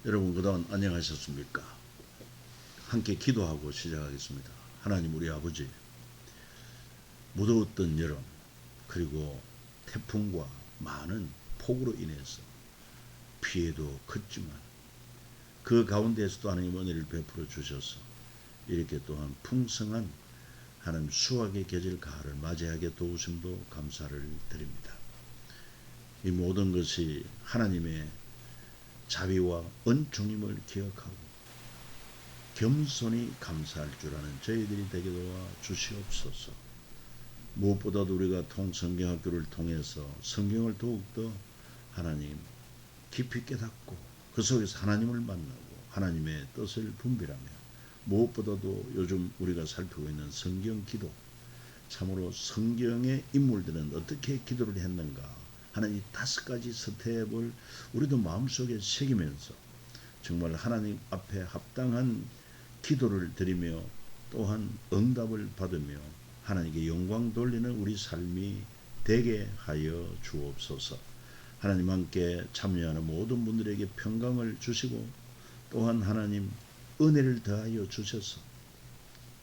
여러분 그동안 안녕하셨습니까? 함께 기도하고 시작하겠습니다. 하나님 우리 아버지, 무더웠던 여름 그리고 태풍과 많은 폭우로 인해서 피해도 컸지만 그 가운데에서도 하나님 은혜를 베풀어 주셔서 이렇게 또한 풍성한 하나님 수확의 계절 가을을 맞이하게 도우심도 감사를 드립니다. 이 모든 것이 하나님의 자비와 은총임을 기억하고 겸손히 감사할 줄 아는 저희들이 되게 도와 주시옵소서. 무엇보다도 우리가 통성경학교를 통해서 성경을 더욱더 하나님 깊이 깨닫고 그 속에서 하나님을 만나고 하나님의 뜻을 분별하며 무엇보다도 요즘 우리가 살피고 있는 성경 기도, 참으로 성경의 인물들은 어떻게 기도를 했는가 하는 이 5가지 스텝을 우리도 마음속에 새기면서 정말 하나님 앞에 합당한 기도를 드리며 또한 응답을 받으며 하나님께 영광 돌리는 우리 삶이 되게 하여 주옵소서. 하나님 함께 참여하는 모든 분들에게 평강을 주시고 또한 하나님 은혜를 더하여 주셔서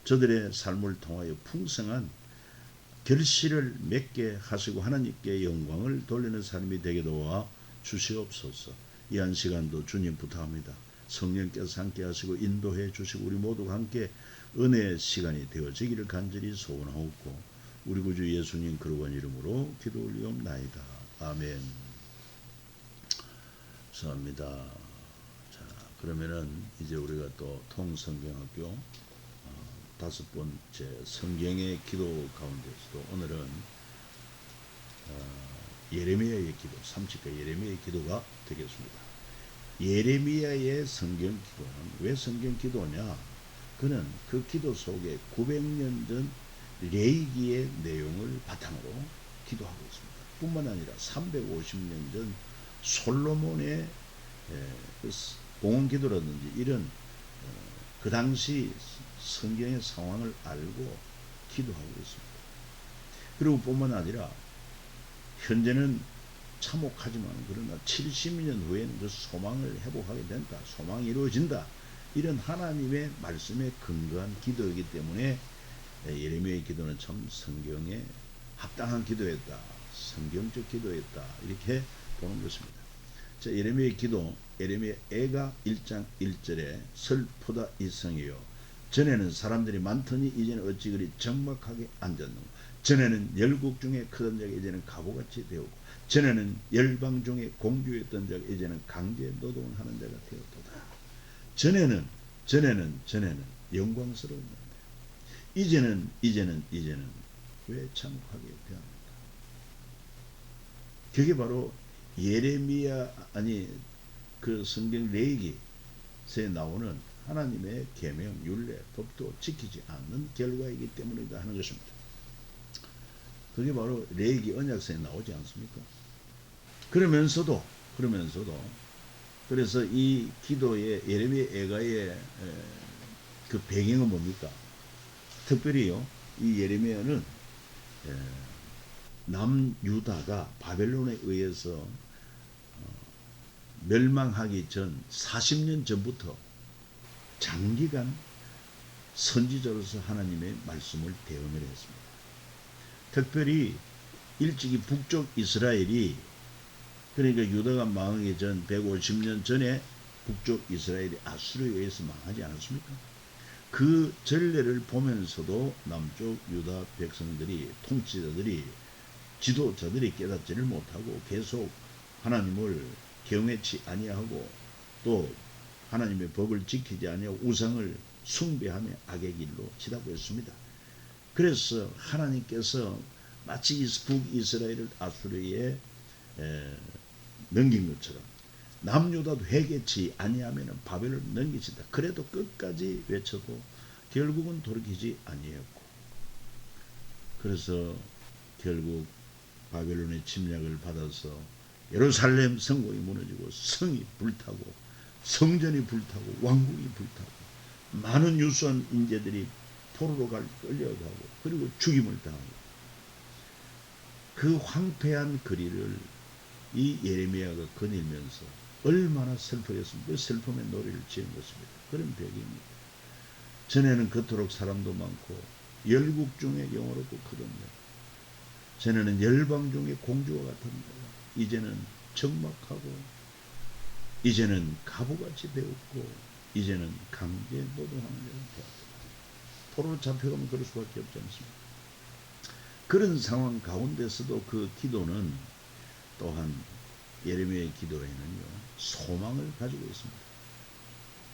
저들의 삶을 통하여 풍성한 결실을 맺게 하시고 하나님께 영광을 돌리는 삶이 되게 도와 주시옵소서. 이 한 시간도 주님 부탁합니다. 성령께서 함께 하시고 인도해 주시고 우리 모두가 함께 은혜의 시간이 되어지기를 간절히 소원하옵고 우리 구주 예수님 그러한 이름으로 기도 올리옵나이다. 아멘. 감사합니다. 자, 그러면은 이제 우리가 또 통성경학교 5번째 성경의 기도 가운데서도 오늘은 예레미야의 기도, 30가 예레미야의 기도가 되겠습니다. 예레미야의 성경 기도는 왜 성경 기도냐? 그는 그 기도 속에 900년 전 레위기의 내용을 바탕으로 기도하고 있습니다. 뿐만 아니라 350년 전 솔로몬의 봉헌 기도라든지 이런 그 당시 성경의 상황을 알고 기도하고 있습니다. 그리고 뿐만 아니라 현재는 참혹하지만 그러나 70년 후에는 그 소망을 회복하게 된다. 소망이 이루어진다. 이런 하나님의 말씀에 근거한 기도이기 때문에 예레미야의 기도는 참 성경에 합당한 기도였다. 성경적 기도였다. 이렇게 보는 것입니다. 자, 예레미야의 기도, 예레미야가 1장 1절에 슬프다 이 성이요. 전에는 사람들이 많더니 이제는 어찌 그리 적막하게 앉았는가. 전에는 열국 중에 크던 자가 이제는 가보같이 되었고 전에는 열방 중에 공주였던 자가 이제는 강제 노동하는 자가 되었도다. 전에는 영광스러웠는데 이제는 왜 참혹하게 되었는가. 그게 바로 예레미야 그 성경 레위기에 나오는 하나님의 계명, 율례, 법도 지키지 않는 결과이기 때문이다 하는 것입니다. 그게 바로 레위기 언약서에 나오지 않습니까? 그러면서도 그래서 이 기도의 예레미야 애가의 그 배경은 뭡니까? 특별히요, 이 예레미야는 남유다가 바벨론에 의해서 멸망하기 전 40년 전부터 장기간 선지자로서 하나님의 말씀을 대응을 했습니다. 특별히 일찍이 북쪽 이스라엘이 그러니까 유다가 망하기 전 150년 전에 북쪽 이스라엘이 아수르에 의해서 망하지 않았습니까? 그 전례를 보면서도 남쪽 유다 백성들이 통치자들이 지도자들이 깨닫지를 못하고 계속 하나님을 경외치 아니하고 또 하나님의 법을 지키지 아니하고 우상을 숭배하며 악의 길로 치닫고 있습니다. 그래서 하나님께서 마치 북이스라엘을 아수르에 넘긴 것처럼 남유다도 회개치 아니하면 바벨을 넘기시다. 그래도 끝까지 외쳐도 결국은 돌이키지 아니했고 그래서 결국 바벨론의 침략을 받아서 예루살렘 성공이 무너지고 성이 불타고 성전이 불타고 왕국이 불타고 많은 유수한 인재들이 포로로 끌려가고 그리고 죽임을 당하고 그 황폐한 거리를 이 예레미야가 거닐면서 얼마나 슬프겠습니까? 그 슬픔의 노래를 지은 것입니다. 그런 배경입니다. 전에는 그토록 사람도 많고 열국 중에 영어롭고 크던데, 전에는 열방 중에 공주와 같은데, 이제는 적막하고, 이제는 가부같이 배웠고, 이제는 강제 노동하는 데는 되었다. 포로로 잡혀가면 그럴 수밖에 없지 않습니까? 그런 상황 가운데서도 그 기도는 또한 예레미야의 기도에는요, 소망을 가지고 있습니다.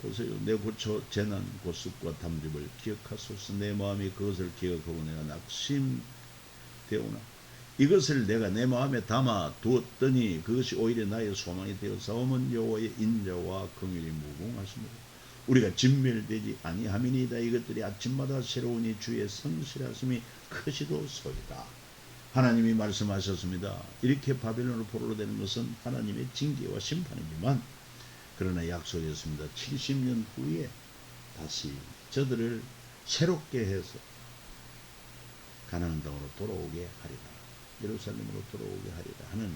보세요. 내 고초 재난 고습과 담즙을 기억하소서. 내 마음이 그것을 기억하고 내가 낙심되오나 이것을 내가 내 마음에 담아 두었더니 그것이 오히려 나의 소망이 되어 싸움은 여호와의 인자와 긍휼이 무궁하십니다. 우리가 진멸되지 아니함이니이다. 이것들이 아침마다 새로우니 주의 성실하심이 크시도소이다. 하나님이 말씀하셨습니다. 이렇게 바벨론으로 포로로 되는 것은 하나님의 징계와 심판이지만, 그러나 약속했습니다. 70년 후에 다시 저들을 새롭게 해서 가나안 땅으로 돌아오게 하리라, 예루살렘으로 돌아오게 하리라 하는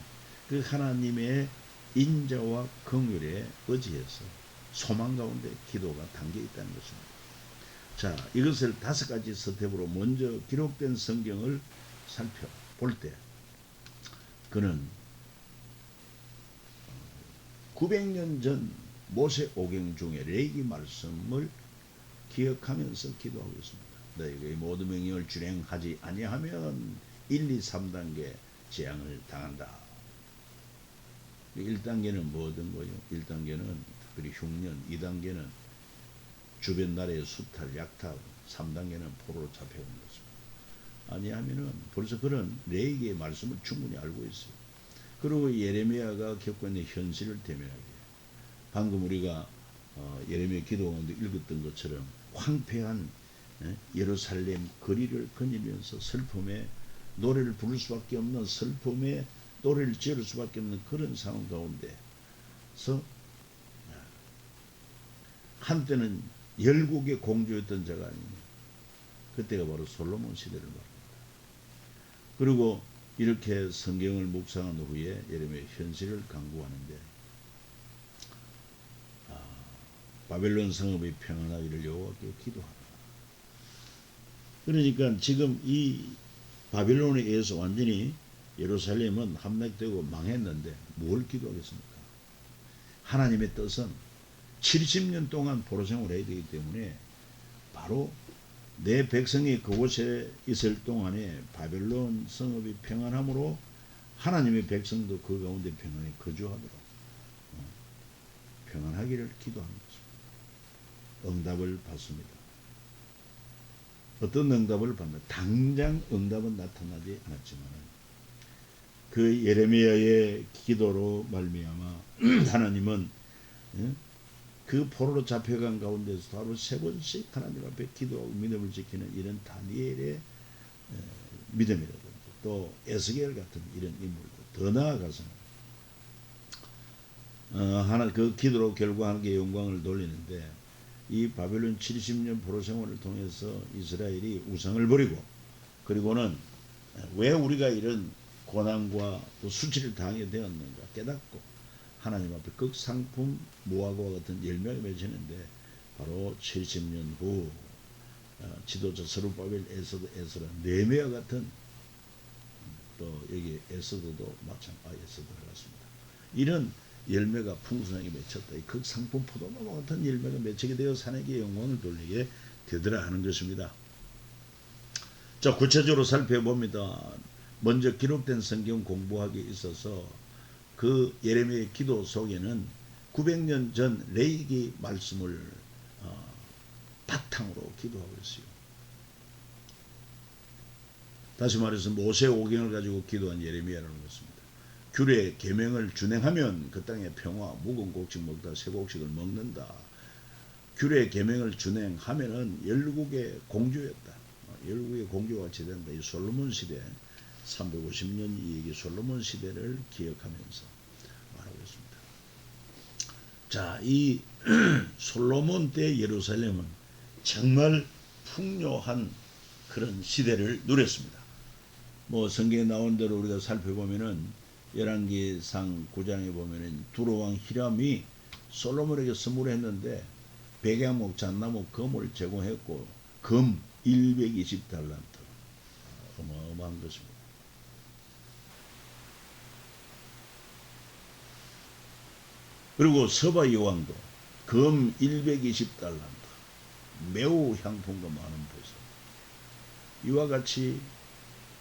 그 하나님의 인자와 긍휼에 의지해서 소망 가운데 기도가 담겨 있다는 것입니다. 자, 이것을 5가지 스텝으로 먼저 기록된 성경을 살펴볼 때, 그는 900년 전 모세 오경 중에 레위기 말씀을 기억하면서 기도하고 있습니다. 너희가 이 모든 명령을 준행하지 아니하면 1, 2, 3단계 재앙을 당한다. 1단계는 뭐든 거요? 1단계는 특별히 흉년, 2단계는 주변 나라의 수탈, 약탈, 3단계는 포로로 잡혀오는 것입니다. 아니하면은 벌써 그런 레위기의 말씀을 충분히 알고 있어요. 그리고 예레미야가 겪고 있는 현실을 대면하게, 방금 우리가 예레미야 기도 가운데 읽었던 것처럼 황폐한 예루살렘 거리를 거니면서 슬픔의 노래를 부를 수밖에 없는, 슬픔의 노래를 지을 수밖에 없는 그런 상황 가운데서 한때는 열국의 공주였던 자가 아닙니다. 그때가 바로 솔로몬 시대를 말합니다. 그리고 이렇게 성경을 묵상한 후에 예레미야 현실을 강구하는데, 바벨론 성읍이 평안하기를 여호와께 기도하라. 그러니까 지금 이 바벨론에 의해서 완전히 예루살렘은 함락되고 망했는데 뭘 기도하겠습니까? 하나님의 뜻은 70년 동안 포로 생활을 해야 되기 때문에 바로 내 백성이 그곳에 있을 동안에 바벨론 성읍이 평안함으로 하나님의 백성도 그 가운데 평안히 거주하도록 평안하기를 기도하는 것입니다. 응답을 받습니다. 어떤 응답을 받나? 당장 응답은 나타나지 않았지만 그 예레미야의 기도로 말미암아 하나님은 그 포로로 잡혀간 가운데서 하루 3번씩 하나님 앞에 기도하고 믿음을 지키는 이런 다니엘의 믿음이라든지, 또 에스겔 같은 이런 인물들, 더 나아가서는 하나 그 기도로 결국 하나님께 영광을 돌리는데, 이 바벨론 70년 포로 생활을 통해서 이스라엘이 우상을 버리고, 그리고는 왜 우리가 이런 고난과 또 수치를 당하게 되었는가 깨닫고 하나님 앞에 극상품 무화과와 같은 열매를 맺히는데, 바로 70년 후 지도자 스룹바벨, 에스더, 에스라, 느헤미야 같은, 또 여기 에스더도 마찬가지, 에스더가 같습니다. 이런 열매가 풍성하게 맺혔다. 이 극상품 포도나무 같은 열매가 맺히게 되어 하나님께 영광을 돌리게 되더라 하는 것입니다. 자, 구체적으로 살펴봅니다. 먼저 기록된 성경 공부하기에 있어서 그 예레미야의 기도 속에는 900년 전 레위기 말씀을 바탕으로 기도하고 있어요. 다시 말해서 모세 오경을 가지고 기도한 예레미야라는 것입니다. 규례 계명을 준행하면 그 땅에 평화, 묵은 곡식 먹다 새 곡식을 먹는다. 규례 계명을 준행하면은 열국의 공주였다. 열국의 공주가 같이 된다. 이 솔로몬 시대 350년 이 얘기, 솔로몬 시대를 기억하면서 말하고 있습니다. 자, 이 솔로몬 때 예루살렘은 정말 풍요한 그런 시대를 누렸습니다. 뭐 성경에 나온 대로 우리가 살펴보면은 열왕기상 9장에 보면은 두로왕 히람이 솔로몬에게 선물했는데 백양목, 잣나무, 금을 제공했고 금 120달란트 어마어마한 것입니다. 그리고 서바 여왕도 금 120달란트 매우 향품과 많은 보석. 이와 같이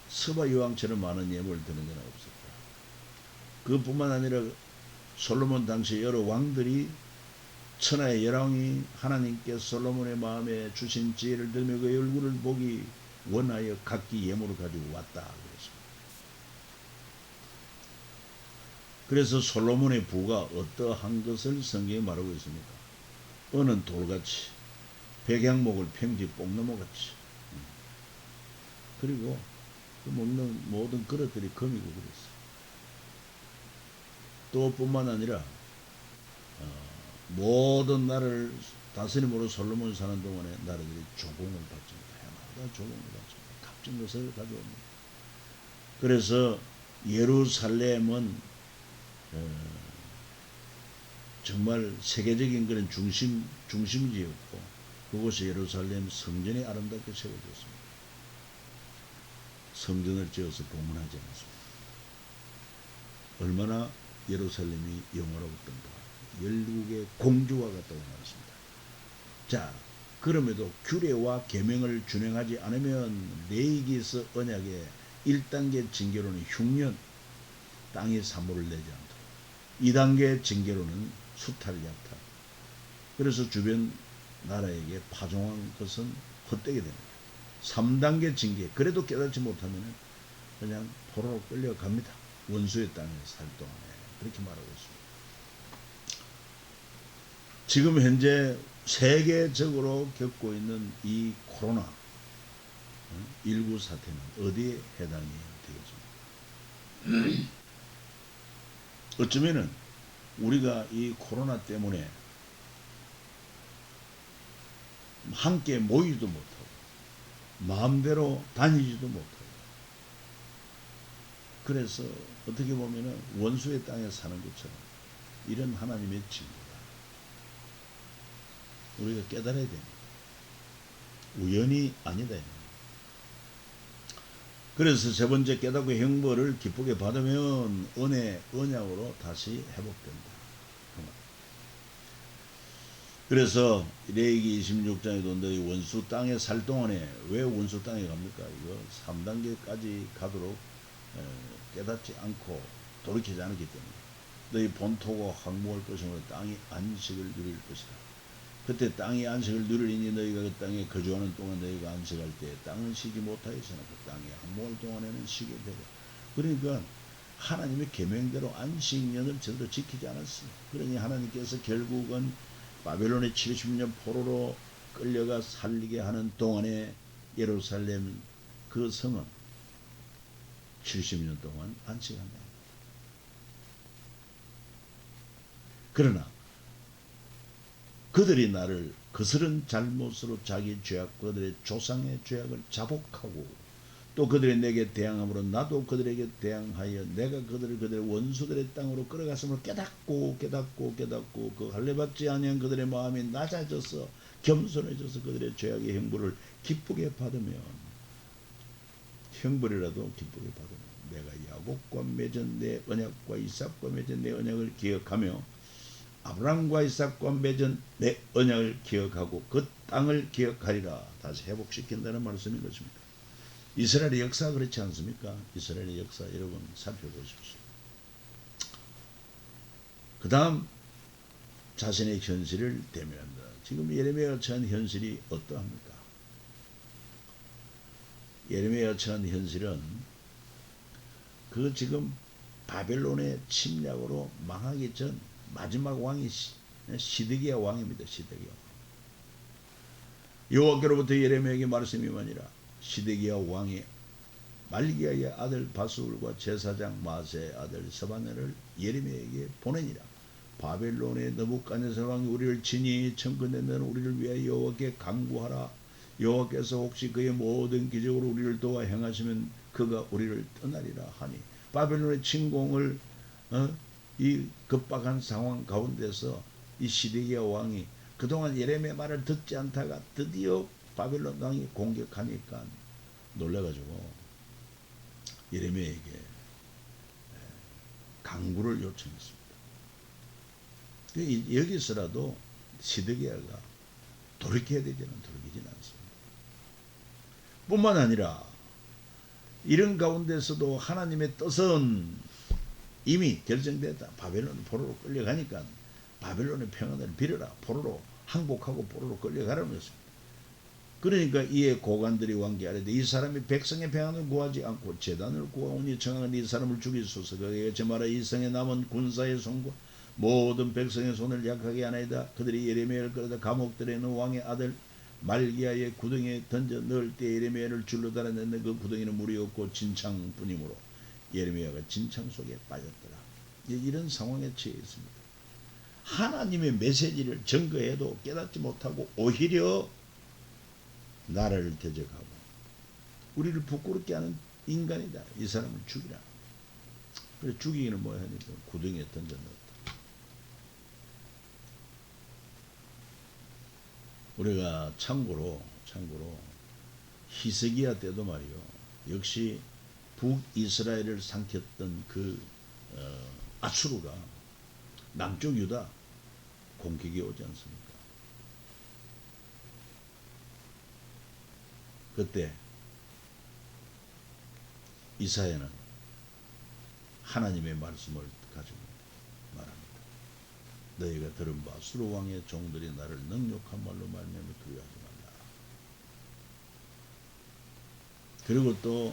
서바 여왕처럼 많은 예물을 드는 건 없었다. 그뿐만 아니라 솔로몬 당시 여러 왕들이 천하의 열왕이 하나님께 솔로몬의 마음에 주신 지혜를 들으며 그 얼굴을 보기 원하여 각기 예물을 가지고 왔다 그랬습니다. 그래서 솔로몬의 부가 어떠한 것을 성경에 말하고 있습니까? 은은 돌같이 백양목을 평지 뽕나무같이 그리고 그 먹는 모든 그릇들이 금이고 그랬어요. 또 뿐만 아니라 모든 나라를 다스림으로 솔로몬이 사는 동안에 나라들이 조공을 받습니다. 해마다 조공을 받습니다. 값진 것을 가져옵니다. 그래서 예루살렘은 정말 세계적인 그런 중심지였고 그곳이 예루살렘 성전이 아름답게 세워졌습니다. 성전을 지어서 봉헌하지 않았습니다. 얼마나 예루살렘이 영화로웠던가. 열국의 공주와 같다고 말했습니다. 자, 그럼에도 규례와 계명을 준행하지 않으면 레위기서 언약의 1단계 징계로는 흉년, 땅에 사물을 내지 않도록. 2단계 징계로는 수탈, 약탈. 그래서 주변 나라에게 파종한 것은 헛되게 됩니다. 3단계 징계, 그래도 깨닫지 못하면 그냥 포로로 끌려갑니다. 원수의 땅에 살 동안에. 그렇게 말하고 있습니다. 지금 현재 세계적으로 겪고 있는 이 코로나 19 사태는 어디에 해당이 되겠습니까? 어쩌면은 우리가 이 코로나 때문에 함께 모이지도 못하고 마음대로 다니지도 못하고 그래서 어떻게 보면은 원수의 땅에 사는 것처럼 이런 하나님의 징계다. 우리가 깨달아야 됩니다. 우연이 아니다. 그래서 세 번째 깨닫고 형벌을 기쁘게 받으면 은혜, 언약으로 다시 회복된다. 그래서 레위기 26장에도 너희 원수 땅에 살 동안에 왜 원수 땅에 갑니까? 이거 3단계까지 가도록 깨닫지 않고 돌이키지 않았기 때문에 너희 본토고 항복할 것이므로 땅이 안식을 누릴 것이다. 그때 땅이 안식을 누리니 너희가 그 땅에 거주하는 동안 너희가 안식할 때 땅은 쉬지 못하였으나 그 땅에 항복할 동안에는 쉬게 되고 그러니까 하나님의 계명대로 안식년을 제대로 지키지 않았어요. 그러니 하나님께서 결국은 바벨론의 70년 포로로 끌려가 살리게 하는 동안에 예루살렘 그 성은 70년 동안 안식한다. 그러나 그들이 나를 거스른 잘못으로 자기 죄악 그들의 조상의 죄악을 자복하고 또 그들이 내게 대항함으로 나도 그들에게 대항하여 내가 그들의 원수들의 땅으로 끌어갔음을 깨닫고 그 할례받지 아니한 그들의 마음이 낮아져서 겸손해져서 그들의 죄악의 형벌을 기쁘게 받으면 형벌이라도 기쁘게 받으면 내가 야곱과 맺은 내 언약과 이삭과 맺은 내 언약을 기억하며 아브라함과 이삭과 맺은 내 언약을 기억하고 그 땅을 기억하리라. 다시 회복시킨다는 말씀인 것입니다. 이스라엘의 역사가 그렇지 않습니까? 이스라엘의 역사 여러분 살펴보십시오. 그 다음 자신의 현실을 대면한다. 지금 예레미야가 처한 현실이 어떠합니까? 예레미야가 처한 현실은 그 지금 바벨론의 침략으로 망하기 전 마지막 왕이 시드기야 왕입니다. 시드기야 왕. 여호와께로부터 예레미야에게 말씀이 임하니라. 시드기야 왕이 말기야의 아들 바수울과 제사장 마세의 아들 스바냐를 예레미야에게 보내니라. 바벨론의 느부갓네살 왕이 우리를 친히 청건했는 우리를 위하여 여호와께 간구하라. 여호와께서 혹시 그의 모든 기적으로 우리를 도와 행하시면 그가 우리를 떠나리라 하니 바벨론의 침공을 이 급박한 상황 가운데서 이 시드기야 왕이 그동안 예레미야 말을 듣지 않다가 드디어 바벨론 왕이 공격하니까 놀래가지고 예레미야에게 강구를 요청했습니다. 여기서라도 시드기야가 돌이켜야 되지는 돌이키지는 않습니다. 뿐만 아니라 이런 가운데서도 하나님의 뜻은 이미 결정됐다. 바벨론 포로로 끌려가니까 바벨론의 평안을 빌어라. 포로로 항복하고 포로로 끌려가라는 것입니다. 그러니까 이에 고관들이 왕께 아뢰되 이 사람이 백성의 평안을 구하지 않고 제단을 구하오니 청하건 이 사람을 죽이소서. 그에게 저마라 이 성에 남은 군사의 손과 모든 백성의 손을 약하게 하나이다. 그들이 예레미야를 끌어다 감옥들에 있는 왕의 아들 말기야의 구덩이에 던져 넣을 때 예레미야를 줄로 달아냈는데 그 구덩이는 물이 없고 진창뿐이므로 예레미야가 진창 속에 빠졌더라. 이런 상황에 처해 있습니다. 하나님의 메시지를 증거해도 깨닫지 못하고 오히려 나라를 대적하고 우리를 부끄럽게 하는 인간이다. 이 사람을 죽이라. 그래서 죽이기는 뭐야 하니까 구덩이에 던져 넣었다. 우리가 참고로 히스기야 때도 말이요. 역시 북이스라엘을 삼켰던 그 아수르가 남쪽 유다 공격이 오지 않습니까? 그때 이사야는 하나님의 말씀을 가지고 말합니다. 너희가 들은 바 수르 왕의 종들이 나를 능욕한 말로 말미암아 두려워하지 말라. 그리고 또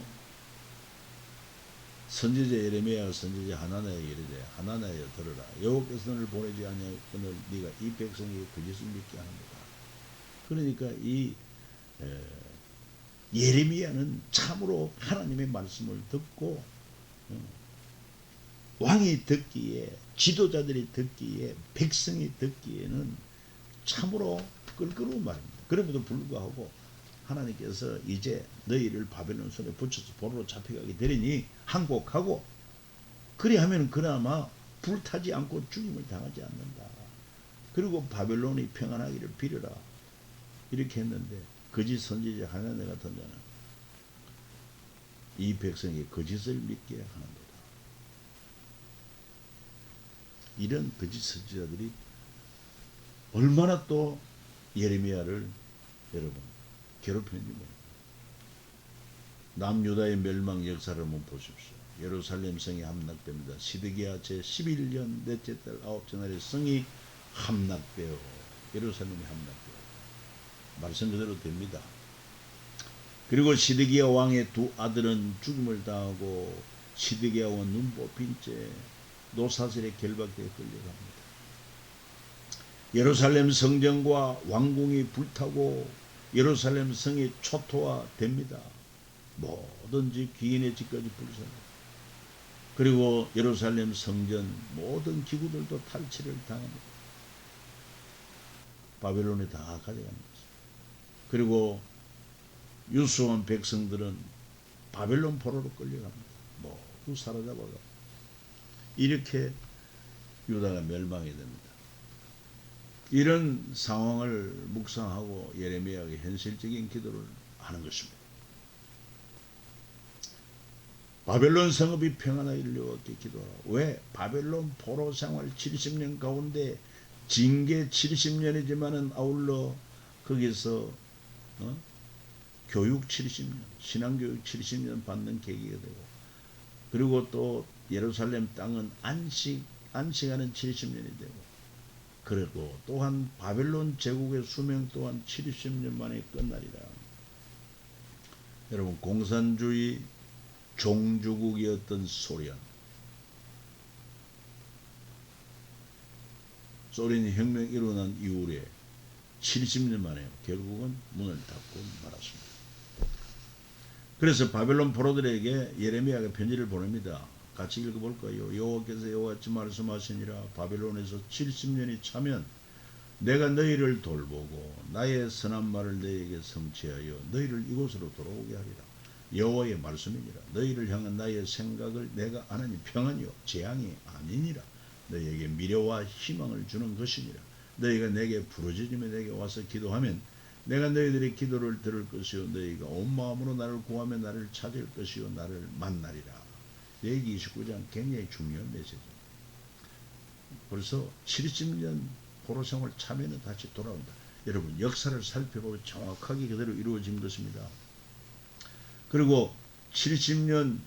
선지자 예레미야가 선지자 하나나에게 이르되 하나나여 들으라. 여호와께서 너를 보내지 아니하거늘 네가 이 백성에게 거짓을 믿게 하는도다. 그러니까 이 예레미야는 참으로 하나님의 말씀을 듣고 왕이 듣기에 지도자들이 듣기에 백성이 듣기에는 참으로 껄끄러운 말입니다. 그럼에도 불구하고 하나님께서 이제 너희를 바벨론 손에 붙여서 포로로 잡혀가게 되리니 항복하고 그리하면 그나마 불타지 않고 죽임을 당하지 않는다. 그리고 바벨론이 평안하기를 빌어라. 이렇게 했는데 거짓 선지자 하나님과 같은 자는 이 백성이 거짓을 믿게 하는도다. 이런 거짓 선지자들이 얼마나 또 예레미야를 여러분 괴롭혔는지 모릅니다. 남유다의 멸망 역사를 한번 보십시오. 예루살렘 성이 함락됩니다. 시드기야 제11년 넷째 달 9째 날에 성이 함락되어 예루살렘이 함락되어 말씀 그대로 됩니다. 그리고 시드기야 왕의 두 아들은 죽음을 당하고 시드기야 왕 눈 뽑힌 채 노사슬에 결박되어 끌려갑니다. 예루살렘 성전과 왕궁이 불타고 예루살렘 성이 초토화됩니다. 뭐든지 귀인의 집까지 불사합니다. 그리고 예루살렘 성전 모든 기구들도 탈취를 당합니다. 바벨론이 다 가져갑니다. 그리고 유수한 백성들은 바벨론 포로로 끌려갑니다. 모두 사로잡아가 이렇게 유다가 멸망이 됩니다. 이런 상황을 묵상하고 예레미야가 현실적인 기도를 하는 것입니다. 바벨론 성읍이 평안하기를 여호와께 기도하라. 왜? 바벨론 포로 생활 70년 가운데 징계 70년이지만은 아울러 거기서 교육 70년, 신앙교육 70년 받는 계기가 되고, 그리고 또 예루살렘 땅은 안식하는 70년이 되고, 그리고 또한 바벨론 제국의 수명 또한 70년 만에 끝나리라. 여러분, 공산주의 종주국이었던 소련, 소련이 혁명 일어난 이후에 70년 만에 결국은 문을 닫고 말았습니다. 그래서 바벨론 포로들에게 예레미야가 편지를 보냅니다. 같이 읽어볼까요? 여호와께서 여호와같이 말씀하시니라. 바벨론에서 70년이 차면 내가 너희를 돌보고 나의 선한 말을 너희에게 성취하여 너희를 이곳으로 돌아오게 하리라. 여호와의 말씀이니라. 너희를 향한 나의 생각을 내가 하나님 평안이요 재앙이 아니니라. 너희에게 미래와 희망을 주는 것이니라. 너희가 내게 부르짖으며 내게 와서 기도하면 내가 너희들의 기도를 들을 것이요 너희가 온 마음으로 나를 구하며 나를 찾을 것이요 나를 만나리라. 레위기 29장 굉장히 중요한 메시지입니다. 벌써 70년 포로 생활 참여는 다시 돌아온다. 여러분 역사를 살펴보면 정확하게 그대로 이루어진 것입니다. 그리고 70년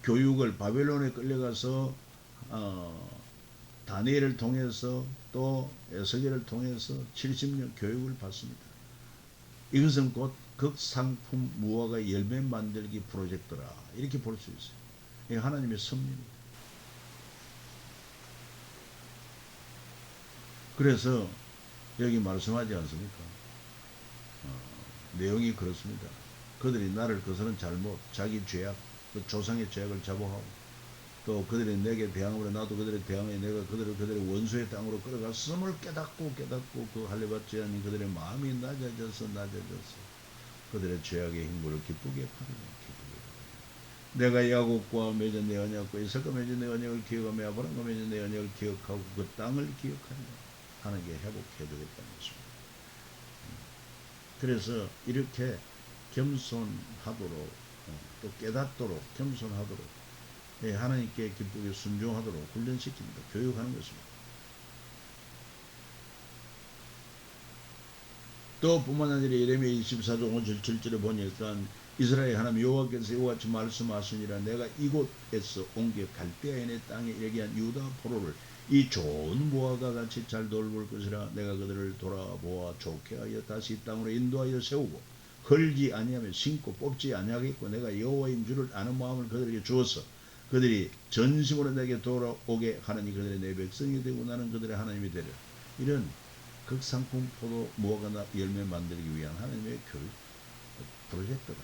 교육을 바벨론에 끌려가서 다니엘을 통해서 또 에스겔을 통해서 70년 교육을 받습니다. 이것은 곧 극상품 무화과 열매 만들기 프로젝트라 이렇게 볼 수 있어요. 이게 하나님의 섭리입니다. 그래서 여기 말씀하지 않습니까? 내용이 그렇습니다. 그들이 나를 거스른 잘못, 자기 죄악, 그 조상의 죄악을 자복하고 또 그들이 내게 대항으로 나도 그들의 대항에 내가 그들의 원수의 땅으로 끌어갔음을 깨닫고 그 할례받지 않은 그들의 마음이 낮아져서 그들의 죄악의 행보를 기쁘게 하리라. 내가 야곱과 맺은 내 언약과 이삭과 맺은 내 언약을 기억하며 아브라함과 맺은 내 언약을 기억하고 그 땅을 기억하리라. 하는 게 회복해 주겠다는 것입니다. 그래서 이렇게 겸손하도록 또 깨닫도록 겸손하도록 하나님께 기쁘게 순종하도록 훈련시킵니다. 교육하는 것입니다. 또 뿐만 아니라 예레미야 24장 5절 7절에 보니까 이스라엘 하나님 여호와께서 이와 같이 말씀하시니라. 내가 이곳에서 옮겨 갈대아인의 땅에 얘기한 유다 포로를 이 좋은 무화과 같이 잘 돌볼 것이라. 내가 그들을 돌아보아 좋게 하여 다시 이 땅으로 인도하여 세우고 헐지 아니하며 심고 뽑지 아니하겠고 내가 여호와인 줄을 아는 마음을 그들에게 주어서 그들이 전심으로 내게 돌아오게 하느니 그들의 내 백성이 되고 나는 그들의 하나님이 되리라. 이런 극상품 포도 무화과 열매 만들기 위한 하나님의 교육 프로젝트다.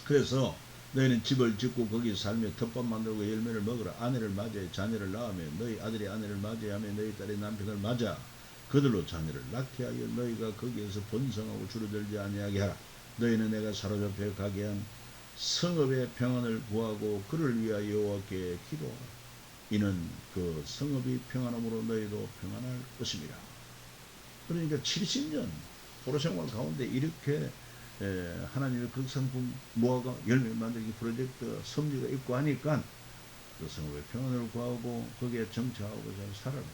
그래서 너희는 집을 짓고 거기 살며 텃밭 만들고 열매를 먹으라. 아내를 맞이해 자녀를 낳으며 너희 아들이 아내를 맞이하며 너희 딸이 남편을 맞아 그들로 자녀를 낳게 하여 너희가 거기에서 번성하고 줄어들지 아니하게 하라. 너희는 내가 사로잡혀 가게 한 성읍의 평안을 구하고 그를 위하여 여호와께 기도하라. 이는 그 성읍이 평안함으로 너희도 평안할 것입니다. 그러니까 70년 포로생활 가운데 이렇게 하나님의 극상품 무화과 열매 만들기 프로젝트 섭리가 있고 하니까 그 성읍의 평안을 구하고 거기에 정착하고 잘 살아라.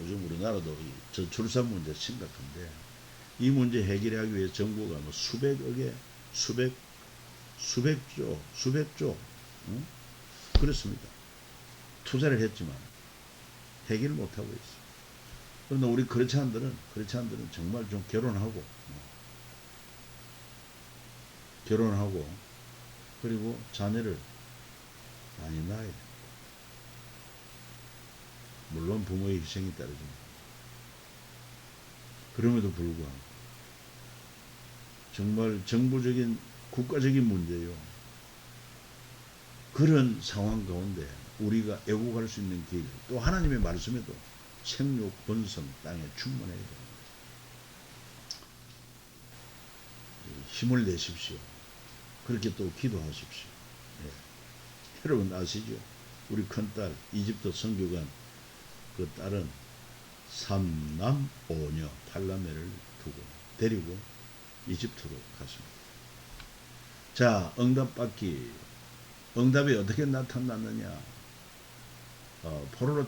요즘 우리나라도 저출산 문제 심각한데 이 문제 해결하기 위해 정부가 뭐 수백억에 수백조 그렇습니다. 투자를 했지만 해결을 못하고 있어요. 그런데 우리 그렇지 않들은 정말 좀 결혼하고 그리고 자녀를 많이 낳아야 돼요. 물론 부모의 희생이 따르집니다. 그럼에도 불구하고 정말 정부적인 국가적인 문제요. 그런 상황 가운데 우리가 애국할 수 있는 길, 또 하나님의 말씀에도 생육 번성 땅에 충만해야 됩니다. 힘을 내십시오. 그렇게 또 기도하십시오. 여러분 아시죠? 우리 큰딸 이집트 선교관 그 딸은 3남 5녀 8남매를 두고 데리고 이집트로 갔습니다. 자, 응답받기. 응답이 어떻게 나타났느냐? 포로로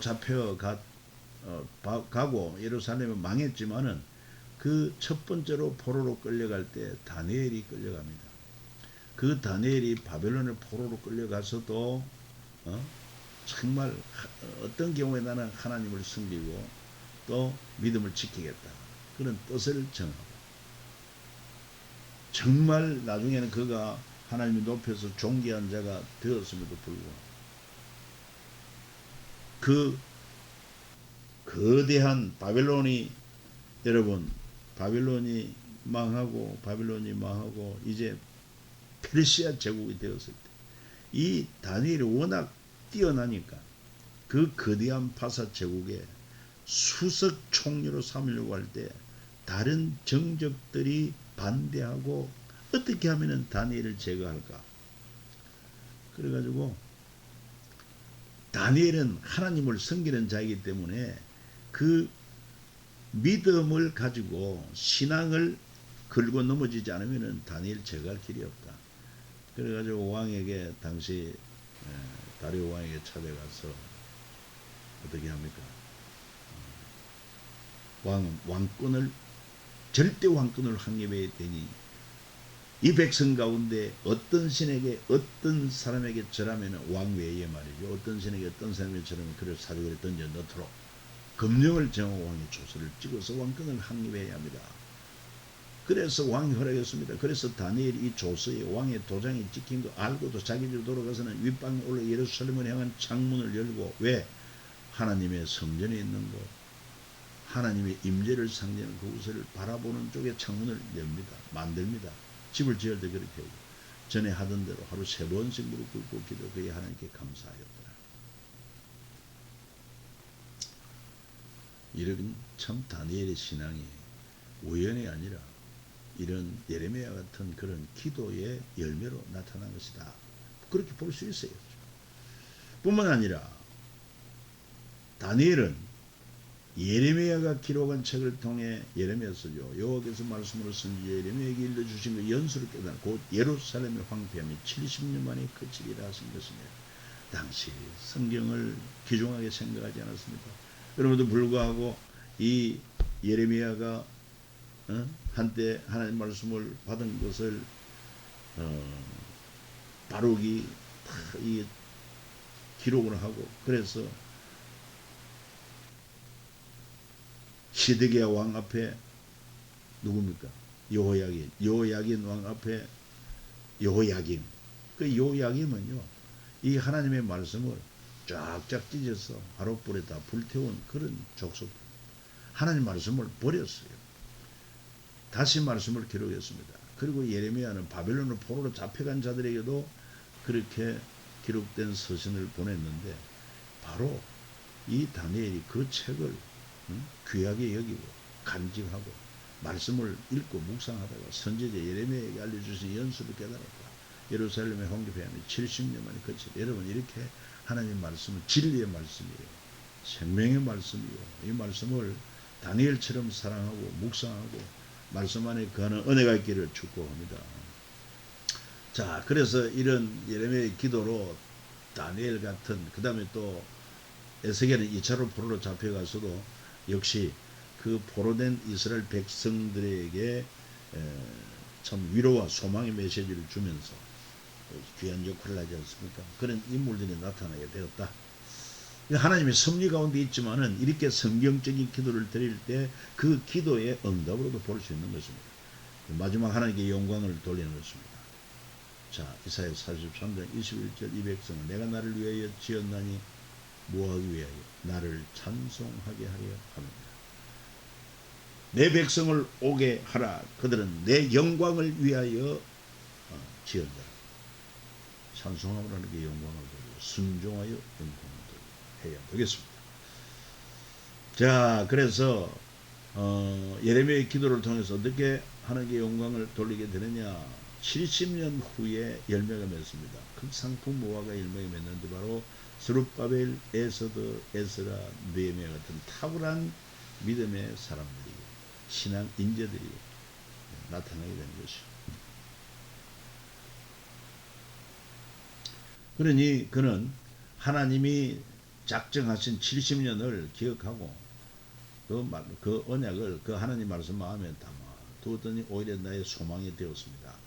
가고 예루살렘은 망했지만은 그 첫 번째로 포로로 끌려갈 때 다니엘이 끌려갑니다. 그 다니엘이 바벨론의 포로로 끌려가서도 정말 어떤 경우에 나는 하나님을 섬기고 또 믿음을 지키겠다. 그런 뜻을 정하고 정말 나중에는 그가 하나님이 높여서 존귀한 자가 되었음에도 불구하고 그 거대한 바벨론이 여러분 바벨론이 망하고 이제 페르시아 제국이 되었을 때 이 다니엘이 워낙 뛰어나니까 그 거대한 파사 제국에 수석 총리로 삼으려고 할 때 다른 정적들이 반대하고 어떻게 하면 다니엘을 제거할까? 그래가지고 다니엘은 하나님을 섬기는 자이기 때문에 그 믿음을 가지고 신앙을 걸고 넘어지지 않으면 다니엘 제거할 길이 없다. 그래가지고 왕에게 당시 다리오 왕에게 찾아가서 어떻게 합니까? 왕권을 절대 왕권을 확립해야 되니 이 백성 가운데 어떤 신에게 어떤 사람에게 절하면 왕 외에 말이죠. 어떤 신에게 어떤 사람에게 절하면 그를 사족을 던져 넣도록 금령을 정하고 왕의 조서를 찍어서 왕권을 확립해야 합니다. 그래서 왕이 허락했습니다. 그래서 다니엘이 이 조서에 왕의 도장이 찍힌 거 알고도 자기 집 돌아가서는 윗방에 올라 예루살렘을 향한 창문을 열고 왜? 하나님의 성전에 있는 곳 하나님의 임재를 상징하는 그곳을 바라보는 쪽에 창문을 엽니다. 만듭니다. 집을 지을 때 그렇게 하고 전에 하던 대로 하루 3번씩 무릎 꿇고 기도 그에 하나님께 감사하였더라. 이런 참 다니엘의 신앙이 우연이 아니라 이런 예레미야 같은 그런 기도의 열매로 나타난 것이다. 그렇게 볼 수 있어요. 뿐만 아니라 다니엘은 예레미야가 기록한 책을 통해 예레미야서죠. 여호와께서 말씀으로 선지 예레미야에게 일러주신 그 연수를 깨달아 곧 예루살렘의 황폐함이 70년 만에 그치리라 하신 것입니다. 당시 성경을 귀중하게 생각하지 않았습니다. 그럼에도 불구하고 이 예레미야가 한때 하나님 말씀을 받은 것을 바룩이 다 이 기록을 하고 그래서 시드기야 왕 앞에 누굽니까? 여호야긴 왕 앞에 여호야김. 그 여호야김은요 이 하나님의 말씀을 쫙쫙 찢어서 화롯불에다 불태운 그런 족속. 하나님 말씀을 버렸어요. 다시 말씀을 기록했습니다. 그리고 예레미야는 바벨론의 포로로 잡혀간 자들에게도 그렇게 기록된 서신을 보냈는데 바로 이 다니엘이 그 책을 귀하게 여기고 간직하고 말씀을 읽고 묵상하다가 선지자 예레미야에게 알려주신 연수를 깨달았다. 예루살렘의 황폐함이 70년 만에 그치. 여러분 이렇게 하나님 말씀은 진리의 말씀이에요. 생명의 말씀이요. 이 말씀을 다니엘처럼 사랑하고 묵상하고 말씀 안에 거하는 은혜가 있기를 축복합니다. 자, 그래서 이런 예레미야의 기도로 다니엘 같은 그 다음에 또 에스겔은 2차로 포로로 잡혀가서도 역시 그 포로된 이스라엘 백성들에게 참 위로와 소망의 메시지를 주면서 귀한 역할을 하지 않습니까? 그런 인물들이 나타나게 되었다. 하나님의 섭리 가운데 있지만은 이렇게 성경적인 기도를 드릴 때 그 기도의 응답으로도 볼 수 있는 것입니다. 마지막 하나님께 영광을 돌리는 것입니다. 자, 이사야 43장 21절 이 백성은 내가 나를 위하여 지었나니 뭐하기 위하여 나를 찬송하게 하려 합니다. 내 백성을 오게 하라. 그들은 내 영광을 위하여 지은 자라. 찬송함으라는 게 영광을 돌리고 순종하여 영광을 돌리고 해야 되겠습니다. 자, 그래서 예레미야의 기도를 통해서 어떻게 하나님께 영광을 돌리게 되느냐. 70년 후에 열매가 맺습니다. 극상품모아가 열매가 맺는데 바로 스룹바벨, 에서드, 에스라, 느헤미야 같은 탁월한 믿음의 사람들이 신앙 인재들이 나타나게 되는 것이죠. 그러니 그는 하나님이 작정하신 70년을 기억하고 그 언약을 그 하나님 말씀 마음에 담아 두었더니 오히려 나의 소망이 되었습니다.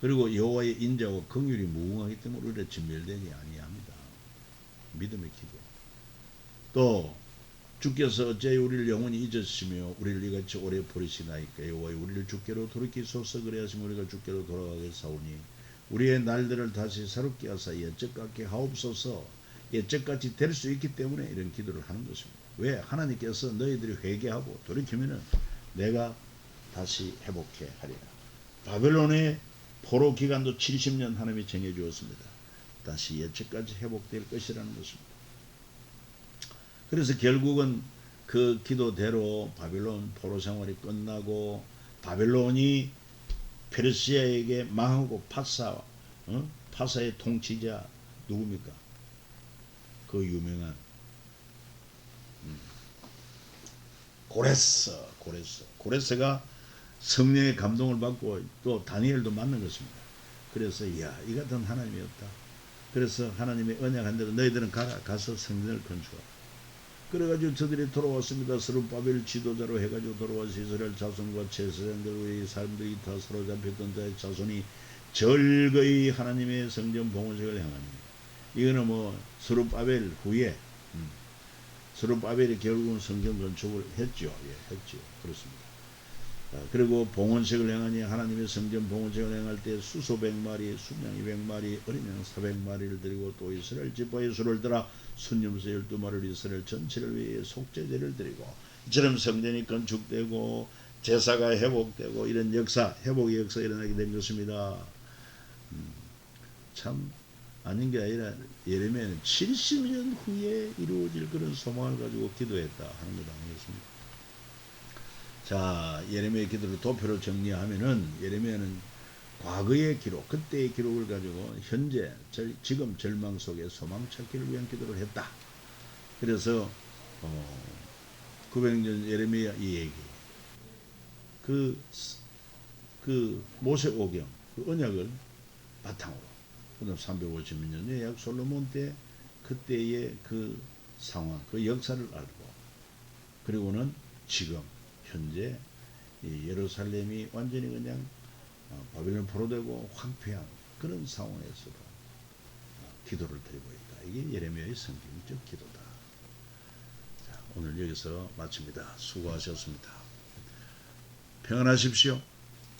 그리고 여호와의 인자와 긍휼이 무궁하기 때문에 우리를 진멸되지 아니합니다. 믿음의 기도. 또 주께서 어찌하여 우리를 영원히 잊으시며 우리를 이같이 오래 버리시나이까. 여호와여 우리를 주께로 돌이키소서. 그래야지만 우리가 주께로 돌아가겠사오니 우리의 날들을 다시 새롭게 하사 옛적같게 하옵소서. 옛적같이 될 수 있기 때문에 이런 기도를 하는 것입니다. 왜? 하나님께서 너희들이 회개하고 돌이키면은 내가 다시 회복해 하리라. 바벨론의 포로 기간도 70년 하나님이 정해주었습니다. 다시 옛적까지 회복될 것이라는 것입니다. 그래서 결국은 그 기도대로 바벨론 포로 생활이 끝나고 바벨론이 페르시아에게 망하고 파사의 통치자 누굽니까? 그 유명한 고레스가 성령의 감동을 받고 또 다니엘도 만난 것입니다. 그래서 이야, 이 같은 하나님이 없다. 그래서 하나님의 언약한 대로 너희들은 가서 성전을 건축하라. 그래가지고 저들이 돌아왔습니다. 스룹바벨 지도자로 해가지고 돌아와서 이스라엘 자손과 제사장들 우리 사람들이 다 사로잡혔던 자의 자손이 절거이 하나님의 성전 봉헌식을 행합니다. 이거는 뭐 스룹바벨 후에 스룹바벨이 결국은 성전 건축을 했죠. 예, 했죠. 그렇습니다. 그리고 봉헌식을 행하니 하나님의 성전 봉헌식을 행할 때 수소백 마리, 순양 200마리, 어린 양 400마리를 드리고 또 이스라엘 지파의 수를 따라 순염소 12마리를 이스라엘 전체를 위해 속죄제를 드리고 이처럼 성전이 건축되고 제사가 회복되고 이런 회복의 역사가 일어나게 된 것입니다. 참 아닌 게 아니라 예레미야는 70년 후에 이루어질 그런 소망을 가지고 기도했다 하는 것 아니겠습니까? 자, 예레미야의 기도를 도표로 정리하면은 예레미야는 과거의 기록, 그때의 기록을 가지고 현재, 지금 절망 속에 소망 찾기를 위한 기도를 했다. 그래서 900년 예레미야 이 얘기, 그 모세오경, 그 언약을 바탕으로, 그다음 350년 약 솔로몬 때 그때의 그 상황, 그 역사를 알고, 그리고는 지금 현재 이 예루살렘이 완전히 그냥 바벨론 포로되고 황폐한 그런 상황에서도 기도를 드리고 있다. 이게 예레미야의 성경적 기도다. 자, 오늘 여기서 마칩니다. 수고하셨습니다. 평안하십시오.